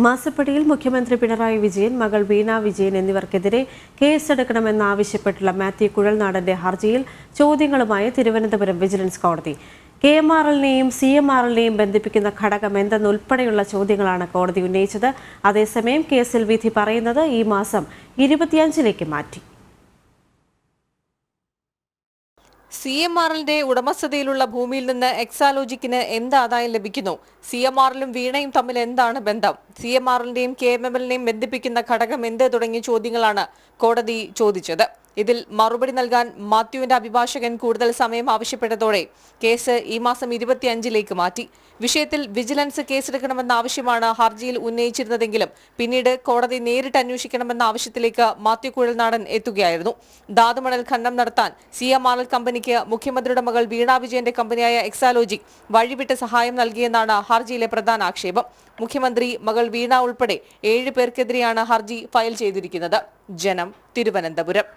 മാസപ്പടിയിൽ മുഖ്യമന്ത്രി പിണറായി വിജയൻ, മകൾ വീണ വിജയൻ എന്നിവർക്കെതിരെ കേസെടുക്കണമെന്നാവശ്യപ്പെട്ടുള്ള മാത്യു കുഴൽനാടന്റെ ഹർജിയിൽ ചോദ്യങ്ങളുമായി തിരുവനന്തപുരം വിജിലൻസ് കോടതി. KMRLനെയും CMRLനെയും ബന്ധിപ്പിക്കുന്ന ഘടകം എന്തെന്നുൾപ്പെടെയുള്ള ചോദ്യങ്ങളാണ് കോടതി ഉന്നയിച്ചത്. അതേസമയം കേസിൽ വിധി പറയുന്നത് ഈ മാസം 25-ലേക്ക് മാറ്റി. CMRLന്റെ ഉടമസ്ഥതയിലുള്ള ഭൂമിയിൽ നിന്ന് എക്സാലോജിക്കിന് എന്ത് ആദായം ലഭിക്കുന്നു? CMRLും വീണയും തമ്മിൽ എന്താണ് ബന്ധം? CMRLന്റെയും KMMLനെയും ബന്ധിപ്പിക്കുന്ന ഘടകം എന്ത് തുടങ്ങിയ ചോദ്യങ്ങളാണ് കോടതി ചോദിച്ചത്. ഇതിൽ മറുപടി നൽകാൻ മാത്യുവിന്റെ അഭിഭാഷകൻ കൂടുതൽ സമയം ആവശ്യപ്പെട്ടതോടെ കേസ് ഈ മാസം 25-ലേക്ക് മാറ്റി. വിഷയത്തിൽ വിജിലൻസ് കേസെടുക്കണമെന്ന ആവശ്യമാണ് ഹർജിയിൽ ഉന്നയിച്ചിരുന്നതെങ്കിലും പിന്നീട് കോടതി നേരിട്ട് അന്വേഷിക്കണമെന്ന ആവശ്യത്തിലേക്ക് മാത്യു കുഴൽനാടൻ എത്തുകയായിരുന്നു. ധാതുമണൽ ഖനനം നടത്താൻ CMRL കമ്പനിക്ക് മുഖ്യമന്ത്രിയുടെ മകൾ വീണ വിജയന്റെ കമ്പനിയായ എക്സാലോജിക് വഴിവിട്ട് സഹായം നൽകിയെന്നാണ് ഹർജിയിലെ പ്രധാന ആക്ഷേപം. മുഖ്യമന്ത്രി, മകൾ വീണ ഉൾപ്പെടെ 7 പേർക്കെതിരെയാണ് ഹർജി ഫയൽ ചെയ്തിരിക്കുന്നത്. ജനം, തിരുവനന്തപുരം.